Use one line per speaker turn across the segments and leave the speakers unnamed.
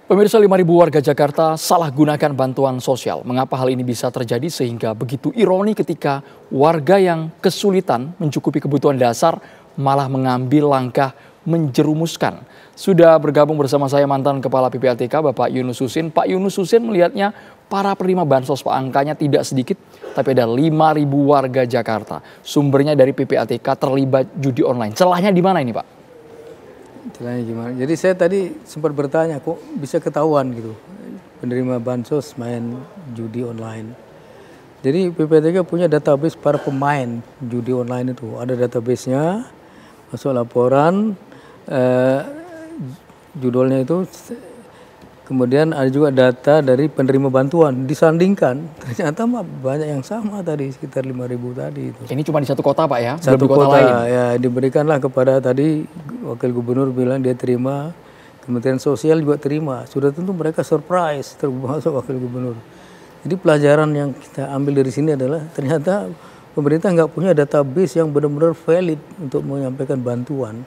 Pemirsa, 5.000 warga Jakarta salah gunakan bantuan sosial. Mengapa hal ini bisa terjadi sehingga begitu ironi ketika warga yang kesulitan mencukupi kebutuhan dasar malah mengambil langkah menjerumuskan. Sudah bergabung bersama saya mantan Kepala PPATK Bapak Yunus Husin. Pak Yunus Husin melihatnya para penerima bansos, Pak, angkanya tidak sedikit, tapi ada 5.000 warga Jakarta. Sumbernya dari PPATK terlibat judi online. Celahnya di mana ini, Pak?
Celahnya gimana? Jadi saya tadi sempat bertanya, kok bisa ketahuan gitu penerima bansos main judi online. Jadi PPATK punya database para pemain judi online itu. Ada databasenya, masuk laporan, judulnya itu. Kemudian ada juga data dari penerima bantuan. Disandingkan, ternyata banyak yang sama tadi, sekitar 5.000 tadi itu.
Ini cuma di satu kota, Pak, ya?
Satu
Belum di
kota
lain.
ya, diberikanlah kepada tadi Wakil Gubernur bilang dia terima, Kementerian Sosial juga terima. Sudah tentu mereka surprise termasuk Wakil Gubernur. Jadi pelajaran yang kita ambil dari sini adalah ternyata pemerintah nggak punya database yang benar-benar valid untuk menyampaikan bantuan.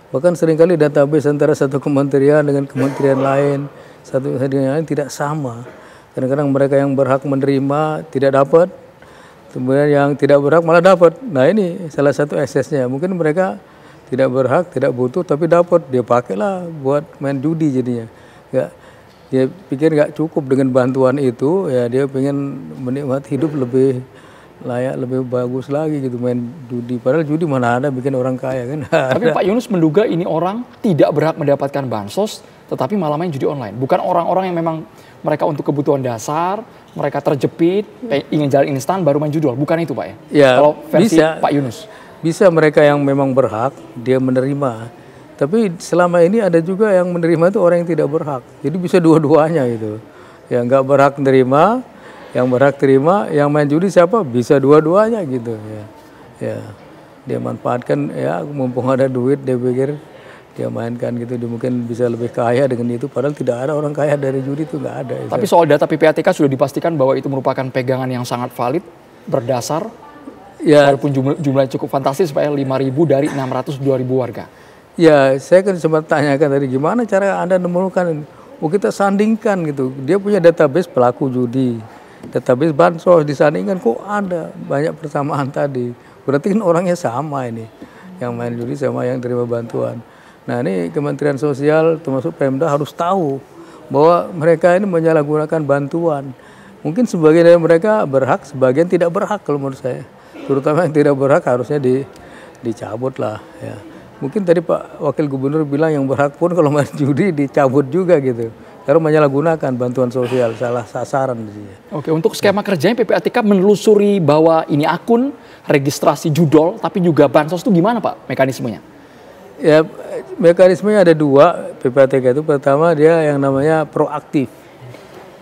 Bahkan seringkali database antara satu kementerian dengan kementerian lain, satu dengan lain tidak sama. Kadang-kadang mereka yang berhak menerima tidak dapat, kemudian yang tidak berhak malah dapat. Nah, ini salah satu eksesnya. Mungkin mereka tidak berhak, tidak butuh, tapi dapat. Dia pakailah buat main judi jadinya. Dia pikir nggak cukup dengan bantuan itu, ya dia pengen menikmati hidup lebih layak, lebih bagus lagi gitu, main judi. Padahal judi mana ada bikin orang kaya kan.
Tapi Pak Yunus menduga ini orang tidak berhak mendapatkan bansos, tetapi malah main judi online. Bukan orang-orang yang memang mereka untuk kebutuhan dasar, mereka terjepit, ingin jalan instan baru main judi. Bukan itu, Pak, ya?
Ya,
kalau versi
bisa,
Pak Yunus.
Bisa mereka yang memang berhak, dia menerima. Tapi selama ini ada juga yang menerima itu orang yang tidak berhak. Jadi bisa dua-duanya gitu. Yang nggak berhak menerima, yang berhak terima, yang main judi siapa? Bisa dua-duanya gitu. Ya, dia manfaatkan, ya mumpung ada duit, dia pikir dia mainkan gitu. Dia mungkin bisa lebih kaya dengan itu. Padahal tidak ada orang kaya dari judi, itu nggak ada.
Tapi soal data PPATK sudah dipastikan bahwa itu merupakan pegangan yang sangat valid, berdasar. Ya, walaupun jumlahnya cukup fantastis, Pak, 5.000 dari 602.000 warga.
Ya, saya kan sempat tanyakan tadi, gimana cara Anda menemukan? Oh, kita sandingkan gitu. Dia punya database pelaku judi, database bansos, disandingkan kok ada banyak persamaan tadi. Berarti kan orangnya sama ini, yang main judi sama yang terima bantuan. Nah, ini Kementerian Sosial termasuk Pemda harus tahu bahwa mereka ini menyalahgunakan bantuan. Mungkin sebagian dari mereka berhak, sebagian tidak berhak kalau menurut saya. Terutama yang tidak berhak harusnya dicabut lah. Ya. Mungkin tadi Pak Wakil Gubernur bilang yang berhak pun kalau main judi dicabut juga gitu. Karena menyalahgunakan bantuan sosial, salah sasaran.
Oke, untuk skema kerjanya PPATK menelusuri bahwa ini akun, registrasi judol, tapi juga bansos itu gimana, Pak, mekanismenya?
Ya, mekanismenya ada dua PPATK itu. Pertama dia yang namanya proaktif.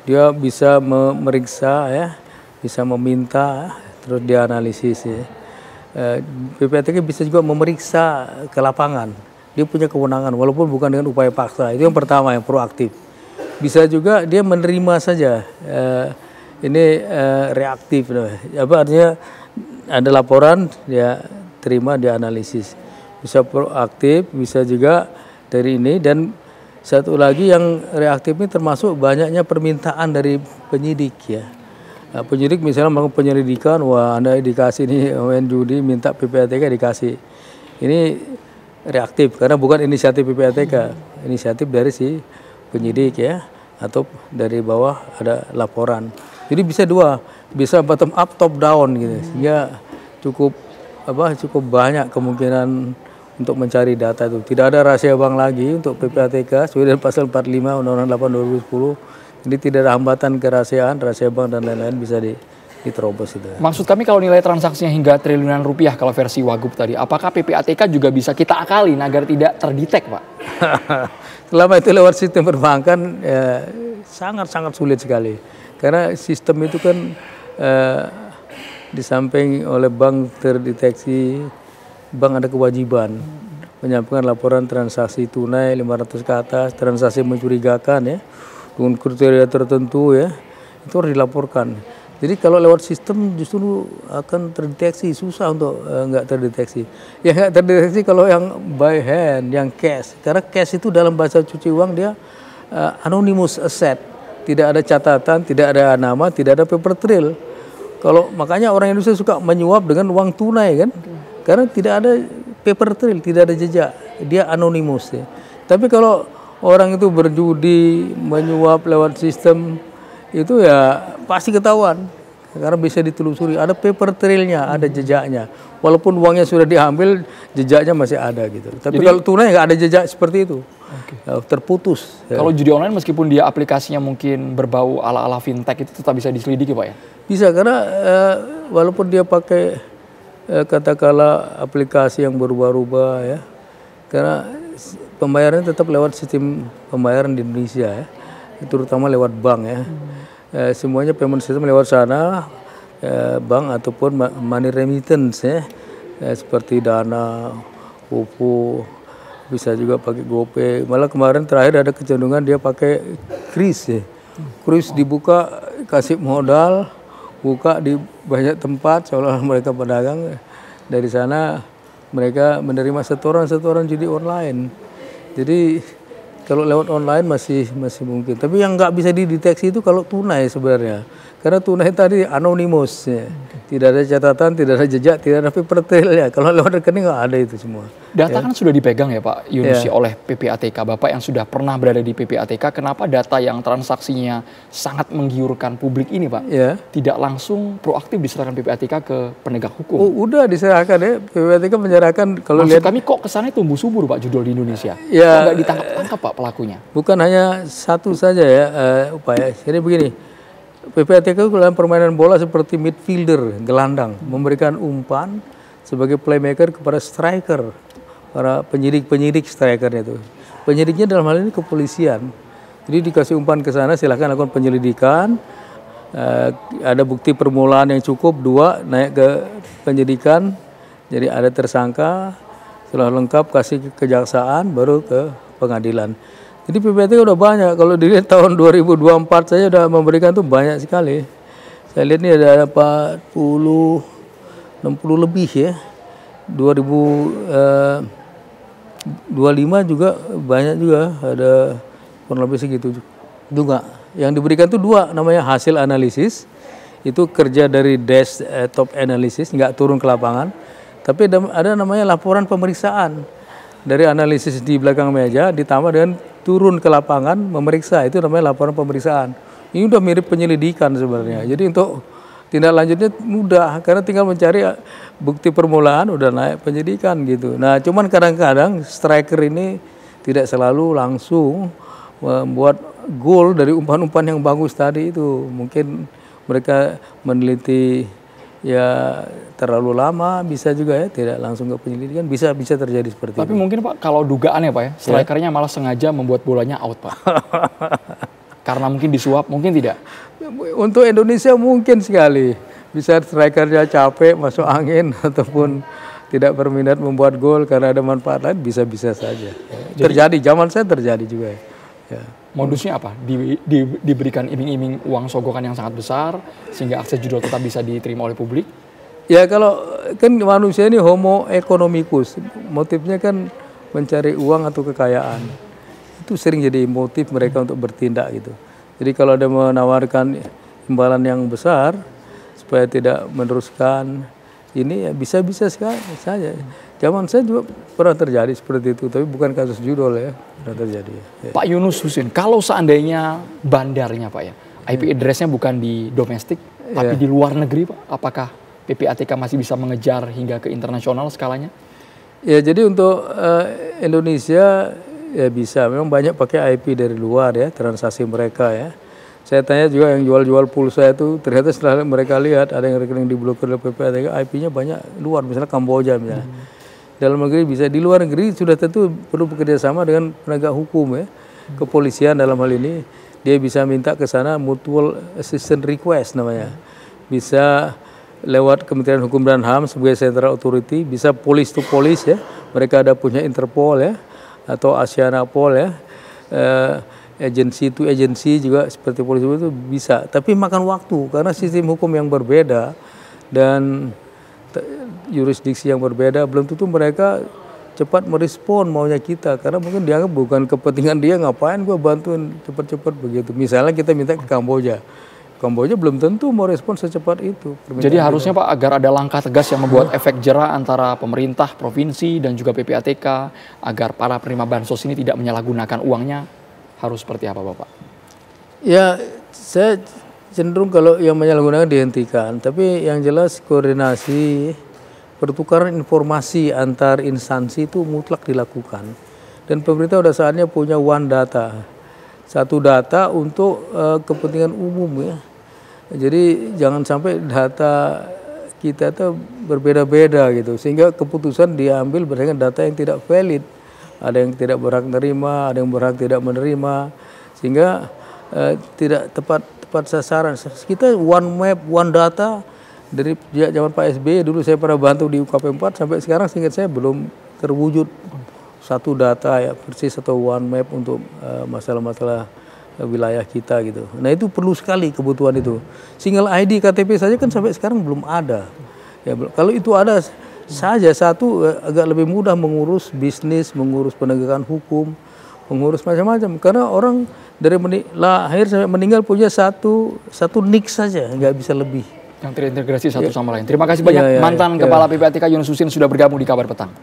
Dia bisa memeriksa, ya, bisa meminta, terus dia analisis. Ya. PPATK bisa juga memeriksa ke lapangan. Dia punya kewenangan walaupun bukan dengan upaya paksa. Itu yang pertama, yang proaktif. Bisa juga dia menerima saja. Ini reaktif. Apa artinya? Ada laporan, dia terima, dia analisis. Bisa proaktif, bisa juga dari ini. Dan satu lagi yang reaktif ini termasuk banyaknya permintaan dari penyidik, ya. Nah, penyidik misalnya melakukan penyelidikan, wah Anda dikasih nih main judi, minta PPATK dikasih. Ini reaktif karena bukan inisiatif PPATK, inisiatif dari si penyidik, ya, atau dari bawah ada laporan. Jadi bisa dua, bisa bottom up, top down gitu. Sehingga cukup banyak kemungkinan untuk mencari data itu. Tidak ada rahasia bank lagi untuk PPATK sesuai dengan pasal 45 Undang-Undang 8 2010. Jadi tidak ada hambatan kerahasiaan, rahasia bank dan lain-lain bisa diterobos itu.
Maksud kami kalau nilai transaksinya hingga triliunan rupiah kalau versi Wagub tadi, apakah PPATK juga bisa kita akalin agar tidak terdetek, Pak?
Selama itu lewat sistem perbankan ya, sangat-sangat sulit sekali. Karena sistem itu kan di samping oleh bank terdeteksi, bank ada kewajiban menyampaikan laporan transaksi tunai 500 ke atas, transaksi mencurigakan, ya, dengan kriteria tertentu, ya, itu harus dilaporkan. Jadi kalau lewat sistem justru akan terdeteksi, susah untuk nggak terdeteksi. Ya nggak terdeteksi kalau yang by hand, yang cash. Karena cash itu dalam bahasa cuci uang dia anonymous asset, tidak ada catatan, tidak ada nama, tidak ada paper trail. Kalau makanya orang Indonesia suka menyuap dengan uang tunai kan, karena tidak ada paper trail, tidak ada jejak, dia anonymous ya. Tapi kalau orang itu berjudi, menyuap lewat sistem itu ya pasti ketahuan, karena bisa ditelusuri, ada paper trailnya, ada jejaknya. Walaupun uangnya sudah diambil, jejaknya masih ada gitu. Tapi kalau tunai nggak ada jejak seperti itu, terputus.
Kalau judi online meskipun dia aplikasinya mungkin berbau ala-ala fintech itu tetap bisa diselidiki Pak ya?
Bisa, karena walaupun dia pakai katakanlah aplikasi yang berubah-ubah ya, karena pembayarannya tetap lewat sistem pembayaran di Indonesia ya, terutama lewat bank ya. Semuanya payment system lewat sana, bank ataupun money remittance ya, seperti Dana, OVO, bisa juga pakai GoPay. Malah kemarin terakhir ada kecenderungan dia pakai kris ya. Kris dibuka, kasih modal, buka di banyak tempat seolah-olah mereka pedagang. Dari sana mereka menerima setoran judi online. Jadi kalau lewat online masih mungkin. Tapi yang nggak bisa dideteksi itu kalau tunai sebenarnya. Karena tunai tadi anonymous ya. Tidak ada catatan, tidak ada jejak, tidak ada paper trail ya. Kalau lewat rekening nggak ada itu semua.
Data kan sudah dipegang ya Pak Yunus oleh PPATK. Bapak yang sudah pernah berada di PPATK, kenapa data yang transaksinya sangat menggiurkan publik ini Pak tidak langsung proaktif diserahkan PPATK ke penegak hukum?
Oh, udah diserahkan ya. PPATK menyerahkan. Kalau
maksud kami kok kesannya tumbuh subur Pak judul di Indonesia?
Ya,
kok nggak ditangkap-tangkap Pak pelakunya?
Bukan hanya satu saja ya upaya. Jadi begini, PPATK dalam permainan bola seperti midfielder, gelandang, memberikan umpan sebagai playmaker kepada striker, para penyidik strikernya itu. Penyidiknya dalam hal ini kepolisian. Jadi dikasih umpan ke sana, silahkan lakukan penyelidikan. Ada bukti permulaan yang cukup, 2 naik ke penyidikan. Jadi ada tersangka, setelah lengkap kasih ke kejaksaan, baru ke pengadilan. Jadi PPATK udah banyak. Kalau dilihat tahun 2024 saya udah memberikan tuh banyak sekali. Saya lihat ini ada 40, 60 lebih ya. 2025 juga banyak juga, ada kurang lebih segitu juga. Yang diberikan tuh 2, namanya hasil analisis. Itu kerja dari desktop analysis, nggak turun ke lapangan. Tapi ada namanya laporan pemeriksaan. Dari analisis di belakang meja ditambah dengan turun ke lapangan memeriksa, itu namanya laporan pemeriksaan. Ini udah mirip penyelidikan sebenarnya. Jadi untuk tindak lanjutnya mudah karena tinggal mencari bukti permulaan udah naik penyidikan gitu. Nah, cuman kadang-kadang striker ini tidak selalu langsung membuat gol dari umpan-umpan yang bagus tadi itu. Mungkin mereka meneliti ya terlalu lama, bisa juga ya tidak langsung ke penyelidikan, bisa terjadi seperti itu.
Tapi mungkin Pak kalau dugaannya Pak ya, strikernya malah sengaja membuat bolanya out Pak. Karena mungkin disuap, mungkin tidak.
Untuk Indonesia mungkin sekali. Bisa strikernya capek masuk angin ataupun tidak berminat membuat gol karena ada manfaat lain, bisa-bisa saja. Jadi, terjadi, zaman saya terjadi juga ya.
Modusnya apa? Diberikan iming-iming uang sogokan yang sangat besar sehingga akses judul tetap bisa diterima oleh publik?
Ya kalau kan manusia ini homo economicus, motifnya kan mencari uang atau kekayaan. Itu sering jadi motif mereka untuk bertindak gitu. Jadi kalau ada menawarkan imbalan yang besar supaya tidak meneruskan ini ya bisa-bisa saja. Zaman saya juga pernah terjadi seperti itu, tapi bukan kasus judul ya, pernah terjadi. Ya.
Pak Yunus Husin, kalau seandainya bandarnya Pak ya, IP address-nya bukan di domestik, tapi di luar negeri Pak, apakah PPATK masih bisa mengejar hingga ke internasional skalanya?
Ya jadi untuk Indonesia ya bisa, memang banyak pakai IP dari luar ya, transaksi mereka ya. Saya tanya juga yang jual-jual pulsa itu, ternyata setelah mereka lihat ada yang rekening diblokir oleh PPATK, IP-nya banyak luar, misalnya Kamboja misalnya. Dalam negeri bisa, di luar negeri sudah tentu perlu bekerja sama dengan penegak hukum ya. Kepolisian dalam hal ini, dia bisa minta ke sana mutual assistance request namanya. Bisa lewat Kementerian Hukum dan HAM sebagai central authority, bisa police to police ya. Mereka ada punya Interpol ya, atau Asianapol ya. Agency to agency juga seperti polisi itu bisa, tapi makan waktu karena sistem hukum yang berbeda dan jurisdiksi yang berbeda, belum tentu mereka cepat merespon maunya kita, karena mungkin dianggap bukan kepentingan dia, ngapain gue bantuin cepat-cepat begitu. Misalnya kita minta ke Kamboja, Kamboja belum tentu mau respon secepat itu.
Jadi harusnya Pak, agar ada langkah tegas yang membuat efek jera antara pemerintah provinsi dan juga PPATK, agar para penerima bansos ini tidak menyalahgunakan uangnya, harus seperti apa Bapak?
Ya, saya cenderung kalau yang menyalahgunakan dihentikan, tapi yang jelas koordinasi, pertukaran informasi antar instansi itu mutlak dilakukan. Dan pemerintah udah saatnya punya one data, satu data untuk kepentingan umum ya. Jadi jangan sampai data kita itu berbeda-beda gitu, sehingga keputusan diambil berdasarkan data yang tidak valid. Ada yang tidak berhak menerima, ada yang berhak tidak menerima, sehingga tidak tepat sasaran. Kita one map, one data dari zaman Pak SBY dulu saya pernah bantu di UKP 4 sampai sekarang seingat saya belum terwujud satu data ya persis atau one map untuk masalah-masalah wilayah kita gitu. Nah itu perlu sekali kebutuhan itu. Single ID KTP saja kan sampai sekarang belum ada. Ya, kalau itu ada saja satu agak lebih mudah mengurus bisnis, mengurus penegakan hukum, mengurus macam-macam. Karena orang dari lahir sampai meninggal punya satu nik saja, nggak bisa lebih.
Yang terintegrasi satu sama lain. Terima kasih banyak mantan Kepala PPATK Yunus Husin sudah bergabung di Kabar Petang.